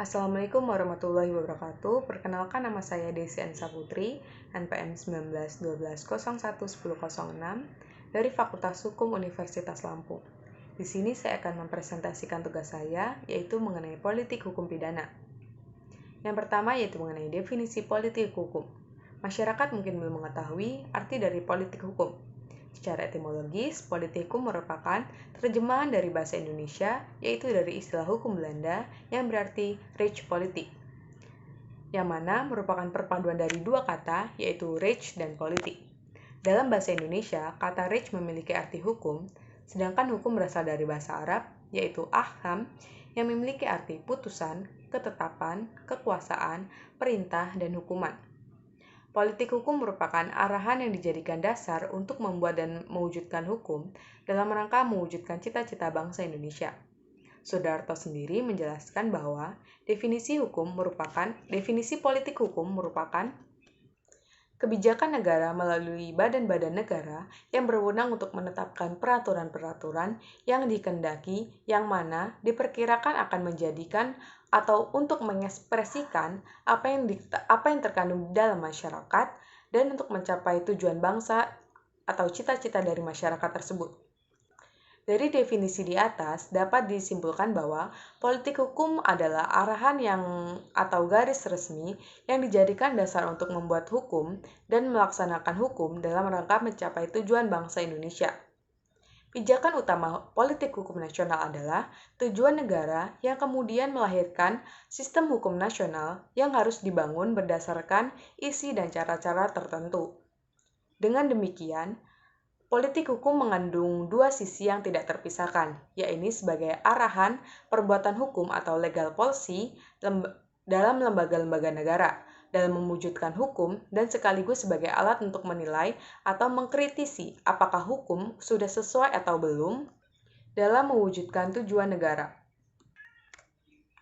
Assalamualaikum warahmatullahi wabarakatuh. Perkenalkan, nama saya Desi Anissa Putri, NPM 1912011006 dari Fakultas Hukum Universitas Lampung. Di sini saya akan mempresentasikan tugas saya, yaitu mengenai politik hukum pidana. Yang pertama yaitu mengenai definisi politik hukum. Masyarakat mungkin belum mengetahui arti dari politik hukum. Secara etimologis, politik hukum merupakan terjemahan dari bahasa Indonesia, yaitu dari istilah hukum Belanda yang berarti rechtspolitik, yang mana merupakan perpaduan dari dua kata, yaitu recht dan politik. Dalam bahasa Indonesia, kata recht memiliki arti hukum, sedangkan hukum berasal dari bahasa Arab, yaitu ahkam, yang memiliki arti putusan, ketetapan, kekuasaan, perintah, dan hukuman. Politik hukum merupakan arahan yang dijadikan dasar untuk membuat dan mewujudkan hukum dalam rangka mewujudkan cita-cita bangsa Indonesia. Soedarto sendiri menjelaskan bahwa definisi politik hukum merupakan kebijakan negara melalui badan-badan negara yang berwenang untuk menetapkan peraturan-peraturan yang dikehendaki yang mana diperkirakan akan menjadikan atau untuk mengekspresikan apa yang terkandung di dalam masyarakat dan untuk mencapai tujuan bangsa atau cita-cita dari masyarakat tersebut. Dari definisi di atas dapat disimpulkan bahwa politik hukum adalah arahan atau garis resmi yang dijadikan dasar untuk membuat hukum dan melaksanakan hukum dalam rangka mencapai tujuan bangsa Indonesia. Pijakan utama politik hukum nasional adalah tujuan negara yang kemudian melahirkan sistem hukum nasional yang harus dibangun berdasarkan isi dan cara-cara tertentu. Dengan demikian, politik hukum mengandung dua sisi yang tidak terpisahkan, yaitu sebagai arahan perbuatan hukum atau legal policy dalam lembaga-lembaga negara, dalam mewujudkan hukum dan sekaligus sebagai alat untuk menilai atau mengkritisi apakah hukum sudah sesuai atau belum dalam mewujudkan tujuan negara.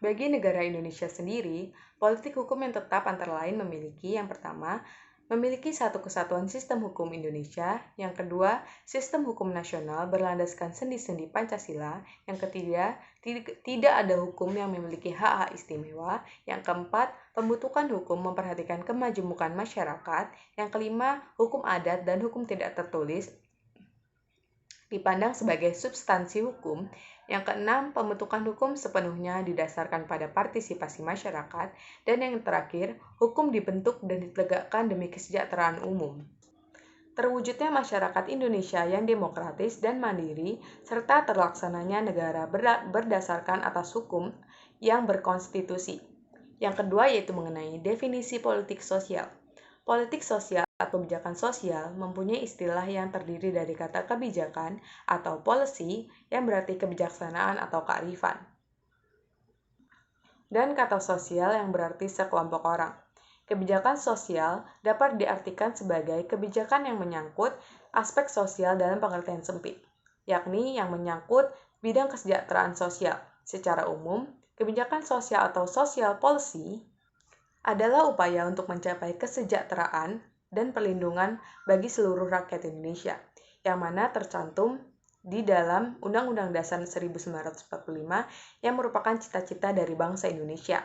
Bagi negara Indonesia sendiri, politik hukum yang tetap antara lain memiliki yang pertama, memiliki satu kesatuan sistem hukum Indonesia, yang kedua, sistem hukum nasional berlandaskan sendi-sendi Pancasila, yang ketiga, tidak ada hukum yang memiliki hak-hak istimewa, yang keempat, pembentukan hukum memperhatikan kemajemukan masyarakat, yang kelima, hukum adat dan hukum tidak tertulis dipandang sebagai substansi hukum. Yang keenam, pembentukan hukum sepenuhnya didasarkan pada partisipasi masyarakat. Dan yang terakhir, hukum dibentuk dan ditegakkan demi kesejahteraan umum. Terwujudnya masyarakat Indonesia yang demokratis dan mandiri, serta terlaksananya negara berdasarkan atas hukum yang berkonstitusi. Yang kedua yaitu mengenai definisi politik sosial. Politik sosial atau kebijakan sosial mempunyai istilah yang terdiri dari kata kebijakan atau policy yang berarti kebijaksanaan atau kearifan, dan kata sosial yang berarti sekelompok orang. Kebijakan sosial dapat diartikan sebagai kebijakan yang menyangkut aspek sosial dalam pengertian sempit, yakni yang menyangkut bidang kesejahteraan sosial. Secara umum, kebijakan sosial atau social policy adalah upaya untuk mencapai kesejahteraan dan perlindungan bagi seluruh rakyat Indonesia, yang mana tercantum di dalam Undang-Undang Dasar 1945 yang merupakan cita-cita dari bangsa Indonesia.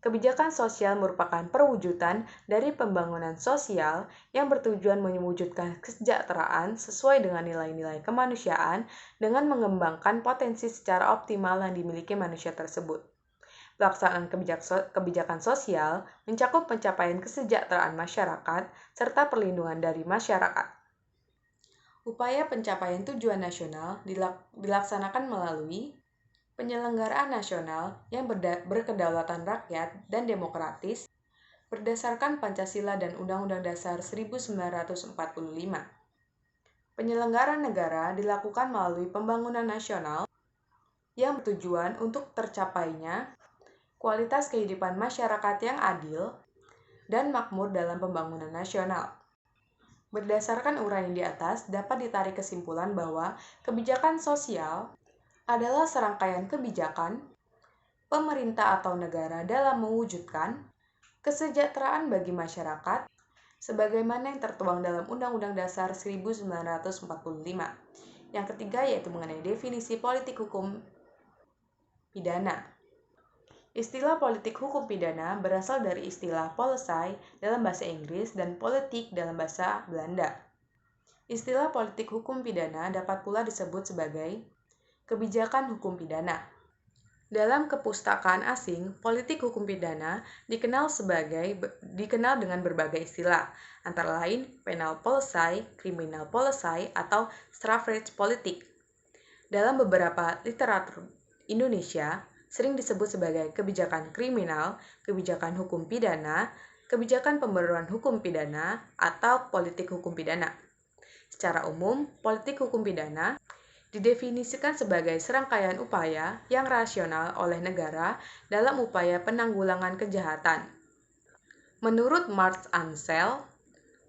Kebijakan sosial merupakan perwujudan dari pembangunan sosial yang bertujuan mewujudkan kesejahteraan sesuai dengan nilai-nilai kemanusiaan dengan mengembangkan potensi secara optimal yang dimiliki manusia tersebut. Pelaksanaan kebijakan sosial mencakup pencapaian kesejahteraan masyarakat serta perlindungan dari masyarakat. Upaya pencapaian tujuan nasional dilaksanakan melalui penyelenggaraan nasional yang berkedaulatan rakyat dan demokratis berdasarkan Pancasila dan Undang-Undang Dasar 1945. Penyelenggaraan negara dilakukan melalui pembangunan nasional yang bertujuan untuk tercapainya kualitas kehidupan masyarakat yang adil dan makmur dalam pembangunan nasional. Berdasarkan uraian di atas, dapat ditarik kesimpulan bahwa kebijakan sosial adalah serangkaian kebijakan pemerintah atau negara dalam mewujudkan kesejahteraan bagi masyarakat sebagaimana yang tertuang dalam Undang-Undang Dasar 1945. Yang ketiga yaitu mengenai definisi politik hukum pidana. Istilah politik hukum pidana berasal dari istilah policy dalam bahasa Inggris dan politik dalam bahasa Belanda. Istilah politik hukum pidana dapat pula disebut sebagai kebijakan hukum pidana. Dalam kepustakaan asing, politik hukum pidana dikenal dengan berbagai istilah, antara lain penal policy, criminal policy, atau suffrage politik. Dalam beberapa literatur Indonesia, sering disebut sebagai kebijakan kriminal, kebijakan hukum pidana, kebijakan pembaruan hukum pidana, atau politik hukum pidana. Secara umum, politik hukum pidana didefinisikan sebagai serangkaian upaya yang rasional oleh negara dalam upaya penanggulangan kejahatan. Menurut Marx Ansel,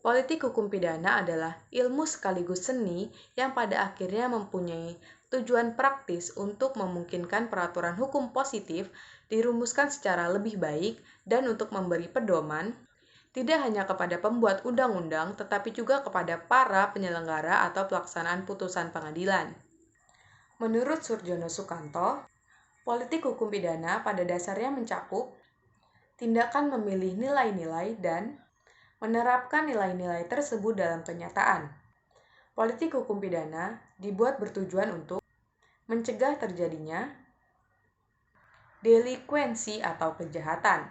politik hukum pidana adalah ilmu sekaligus seni yang pada akhirnya mempunyai tujuan praktis untuk memungkinkan peraturan hukum positif dirumuskan secara lebih baik dan untuk memberi pedoman tidak hanya kepada pembuat undang-undang tetapi juga kepada para penyelenggara atau pelaksanaan putusan pengadilan. Menurut Surjono Sukanto, politik hukum pidana pada dasarnya mencakup tindakan memilih nilai-nilai dan menerapkan nilai-nilai tersebut dalam kenyataan. Politik hukum pidana dibuat bertujuan untuk mencegah terjadinya delinkuensi atau kejahatan.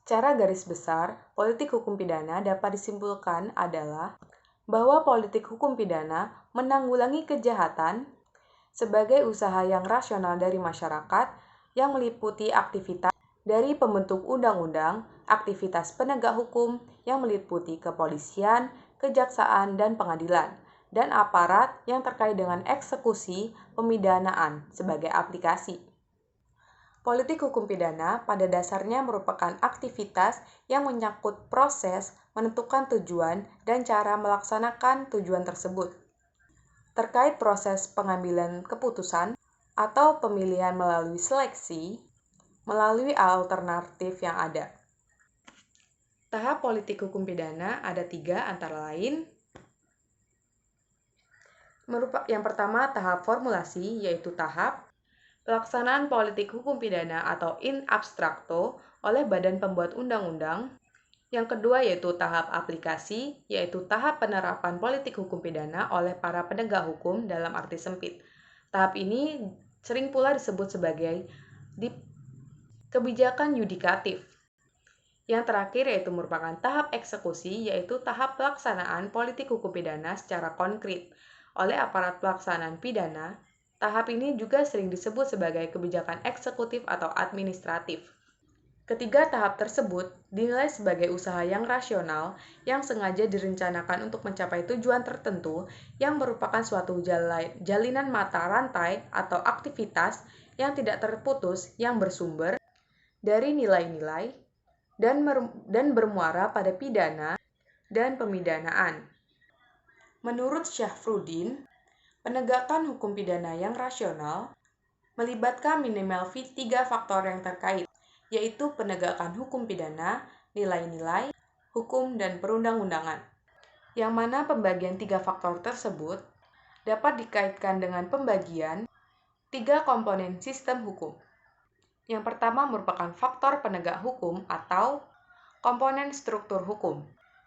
Secara garis besar, politik hukum pidana dapat disimpulkan adalah bahwa politik hukum pidana menanggulangi kejahatan sebagai usaha yang rasional dari masyarakat yang meliputi aktivitas dari pembentuk undang-undang, aktivitas penegak hukum yang meliputi kepolisian, kejaksaan, dan pengadilan, dan aparat yang terkait dengan eksekusi pemidanaan sebagai aplikasi. Politik hukum pidana pada dasarnya merupakan aktivitas yang menyangkut proses menentukan tujuan dan cara melaksanakan tujuan tersebut. Terkait proses pengambilan keputusan atau pemilihan melalui seleksi, melalui alternatif yang ada. Tahap politik hukum pidana ada 3 antara lain. Yang pertama tahap formulasi, yaitu tahap pelaksanaan politik hukum pidana atau in abstracto oleh badan pembuat undang-undang. Yang kedua yaitu tahap aplikasi, yaitu tahap penerapan politik hukum pidana oleh para penegak hukum dalam arti sempit. Tahap ini sering pula disebut sebagai kebijakan yudikatif. Yang terakhir yaitu merupakan tahap eksekusi, yaitu tahap pelaksanaan politik hukum pidana secara konkret oleh aparat pelaksanaan pidana. Tahap ini juga sering disebut sebagai kebijakan eksekutif atau administratif. Ketiga tahap tersebut dinilai sebagai usaha yang rasional yang sengaja direncanakan untuk mencapai tujuan tertentu yang merupakan suatu jalinan mata rantai atau aktivitas yang tidak terputus yang bersumber dari nilai-nilai dan bermuara pada pidana dan pemidanaan. Menurut Syafruddin, penegakan hukum pidana yang rasional melibatkan minimal 3 faktor yang terkait, yaitu penegakan hukum pidana, nilai-nilai, hukum, dan perundang-undangan. Yang mana pembagian 3 faktor tersebut dapat dikaitkan dengan pembagian 3 komponen sistem hukum. Yang pertama merupakan faktor penegak hukum atau komponen struktur hukum.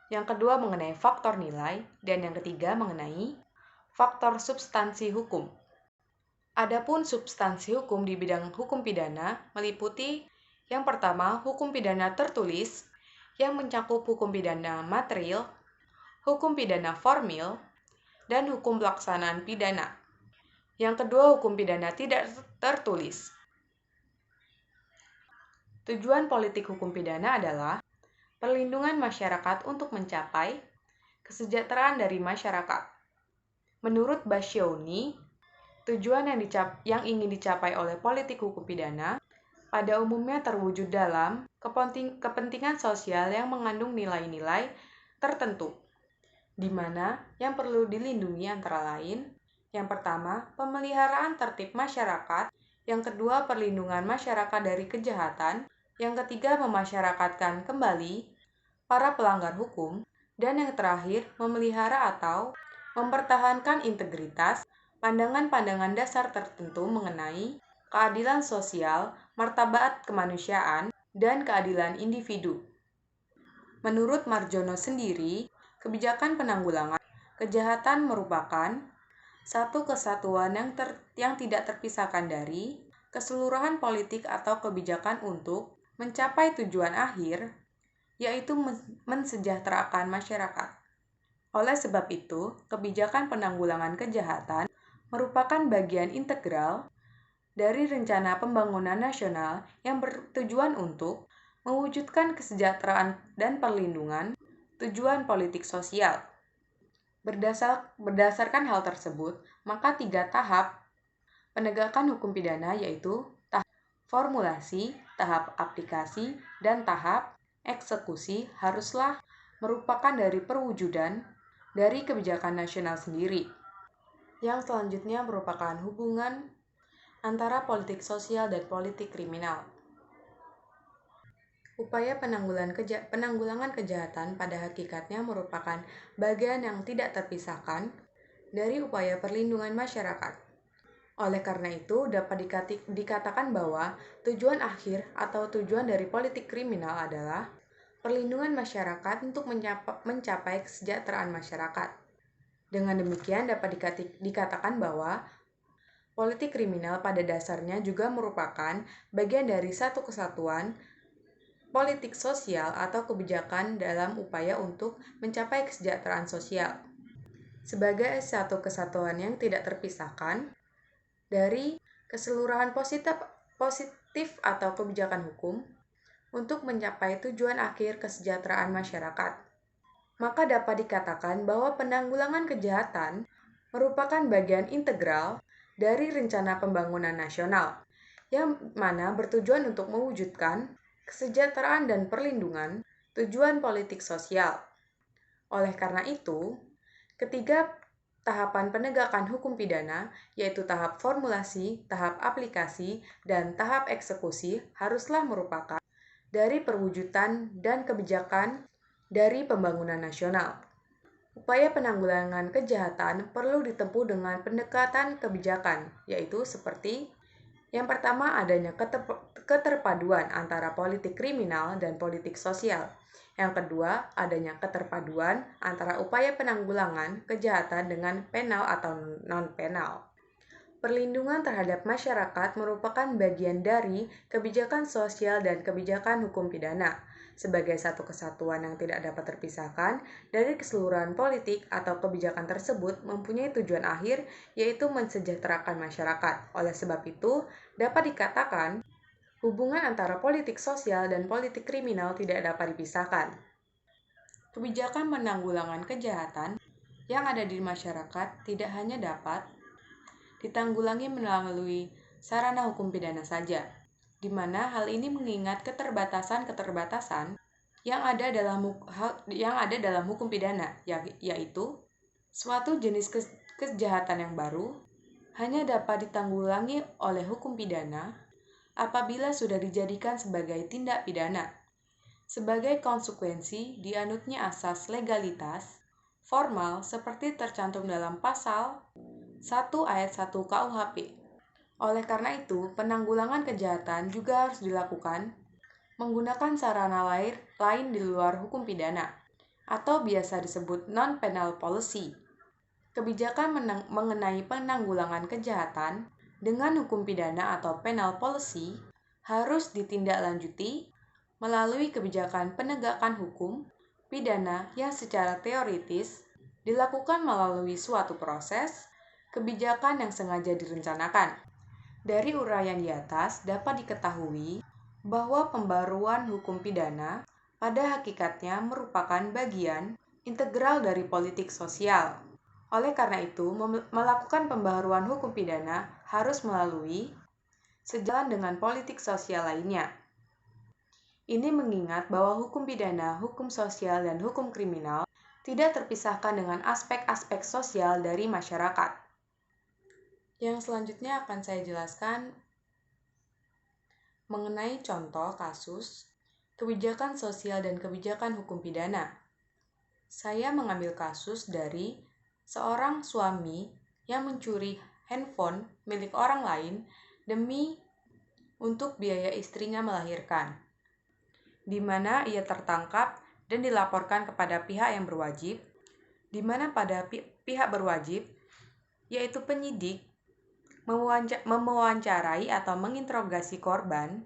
Yang kedua mengenai faktor nilai, dan yang ketiga mengenai faktor substansi hukum. Adapun substansi hukum di bidang hukum pidana meliputi yang pertama hukum pidana tertulis yang mencakup hukum pidana material, hukum pidana formil, dan hukum pelaksanaan pidana. Yang kedua hukum pidana tidak tertulis. Tujuan politik hukum pidana adalah perlindungan masyarakat untuk mencapai kesejahteraan dari masyarakat. Menurut Basyauni, tujuan yang ingin dicapai oleh politik hukum pidana pada umumnya terwujud dalam kepentingan sosial yang mengandung nilai-nilai tertentu, di mana yang perlu dilindungi antara lain, yang pertama, pemeliharaan tertib masyarakat, yang kedua, perlindungan masyarakat dari kejahatan, yang ketiga, memasyarakatkan kembali para pelanggar hukum, dan yang terakhir, memelihara atau mempertahankan integritas pandangan-pandangan dasar tertentu mengenai keadilan sosial, martabat kemanusiaan, dan keadilan individu. Menurut Marjono sendiri, kebijakan penanggulangan kejahatan merupakan satu kesatuan yang tidak terpisahkan dari keseluruhan politik atau kebijakan untuk mencapai tujuan akhir, yaitu mensejahterakan masyarakat. Oleh sebab itu, kebijakan penanggulangan kejahatan merupakan bagian integral dari rencana pembangunan nasional yang bertujuan untuk mewujudkan kesejahteraan dan perlindungan tujuan politik sosial. Berdasarkan hal tersebut, maka 3 tahap penegakan hukum pidana yaitu tahap formulasi, tahap aplikasi, dan tahap eksekusi haruslah merupakan dari perwujudan dari kebijakan nasional sendiri. Yang selanjutnya merupakan hubungan antara politik sosial dan politik kriminal. Upaya penanggulangan kejahatan pada hakikatnya merupakan bagian yang tidak terpisahkan dari upaya perlindungan masyarakat. Oleh karena itu, dapat dikatakan bahwa tujuan akhir atau tujuan dari politik kriminal adalah perlindungan masyarakat untuk mencapai kesejahteraan masyarakat. Dengan demikian, dapat dikatakan bahwa politik kriminal pada dasarnya juga merupakan bagian dari satu kesatuan politik sosial atau kebijakan dalam upaya untuk mencapai kesejahteraan sosial. Sebagai satu kesatuan yang tidak terpisahkan dari keseluruhan positif atau kebijakan hukum untuk mencapai tujuan akhir kesejahteraan masyarakat. Maka dapat dikatakan bahwa penanggulangan kejahatan merupakan bagian integral dari rencana pembangunan nasional, yang mana bertujuan untuk mewujudkan kesejahteraan dan perlindungan tujuan politik sosial. Oleh karena itu, ketiga tahapan penegakan hukum pidana, yaitu tahap formulasi, tahap aplikasi, dan tahap eksekusi haruslah merupakan dari perwujudan dan kebijakan dari pembangunan nasional. Upaya penanggulangan kejahatan perlu ditempuh dengan pendekatan kebijakan, yaitu seperti yang pertama, adanya keterpaduan antara politik kriminal dan politik sosial. Yang kedua, adanya keterpaduan antara upaya penanggulangan kejahatan dengan penal atau non-penal. Perlindungan terhadap masyarakat merupakan bagian dari kebijakan sosial dan kebijakan hukum pidana, sebagai satu kesatuan yang tidak dapat terpisahkan dari keseluruhan politik atau kebijakan tersebut mempunyai tujuan akhir, yaitu mensejahterakan masyarakat. Oleh sebab itu, dapat dikatakan hubungan antara politik sosial dan politik kriminal tidak dapat dipisahkan. Kebijakan penanggulangan kejahatan yang ada di masyarakat tidak hanya dapat ditanggulangi melalui sarana hukum pidana saja, di mana hal ini mengingat keterbatasan yang ada dalam hukum pidana, yaitu suatu jenis kejahatan yang baru hanya dapat ditanggulangi oleh hukum pidana apabila sudah dijadikan sebagai tindak pidana. Sebagai konsekuensi dianutnya asas legalitas formal seperti tercantum dalam pasal 1 ayat 1 KUHP. Oleh karena itu, penanggulangan kejahatan juga harus dilakukan menggunakan sarana lain di luar hukum pidana, atau biasa disebut non-penal policy. Kebijakan mengenai penanggulangan kejahatan dengan hukum pidana atau penal policy harus ditindaklanjuti melalui kebijakan penegakan hukum pidana yang secara teoritis dilakukan melalui suatu proses kebijakan yang sengaja direncanakan. Dari uraian di atas dapat diketahui bahwa pembaruan hukum pidana pada hakikatnya merupakan bagian integral dari politik sosial. Oleh karena itu, melakukan pembaruan hukum pidana harus melalui sejalan dengan politik sosial lainnya. Ini mengingat bahwa hukum pidana, hukum sosial, dan hukum kriminal tidak terpisahkan dengan aspek-aspek sosial dari masyarakat. Yang selanjutnya akan saya jelaskan mengenai contoh kasus kebijakan sosial dan kebijakan hukum pidana. Saya mengambil kasus dari seorang suami yang mencuri handphone milik orang lain demi untuk biaya istrinya melahirkan, di mana ia tertangkap dan dilaporkan kepada pihak yang berwajib, di mana pada pihak berwajib, yaitu penyidik, mewawancarai atau menginterogasi korban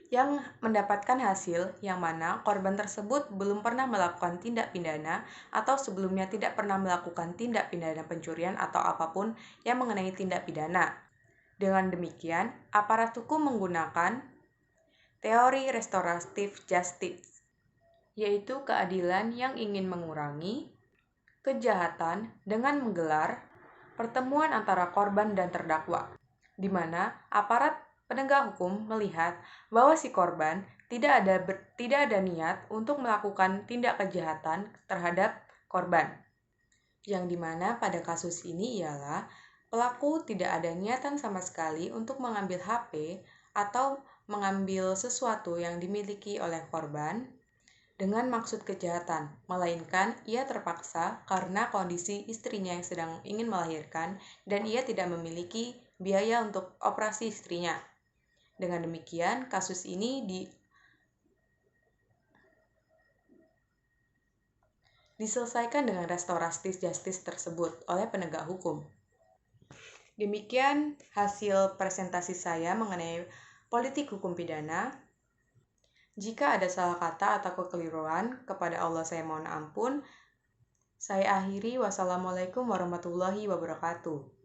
yang mendapatkan hasil yang mana korban tersebut belum pernah melakukan tindak pidana atau sebelumnya tidak pernah melakukan tindak pidana pencurian atau apapun yang mengenai tindak pidana. Dengan demikian, aparat hukum menggunakan teori restoratif justice, yaitu keadilan yang ingin mengurangi kejahatan dengan menggelar pertemuan antara korban dan terdakwa, di mana aparat penegak hukum melihat bahwa si korban tidak ada niat untuk melakukan tindak kejahatan terhadap korban. Yang dimana pada kasus ini ialah pelaku tidak ada niatan sama sekali untuk mengambil HP atau mengambil sesuatu yang dimiliki oleh korban dengan maksud kejahatan, melainkan ia terpaksa karena kondisi istrinya yang sedang ingin melahirkan dan ia tidak memiliki biaya untuk operasi istrinya. Dengan demikian, kasus ini diselesaikan dengan restoratif justice tersebut oleh penegak hukum. Demikian hasil presentasi saya mengenai politik hukum pidana. Jika ada salah kata atau kekeliruan, kepada Allah saya mohon ampun. Saya akhiri, wassalamualaikum warahmatullahi wabarakatuh.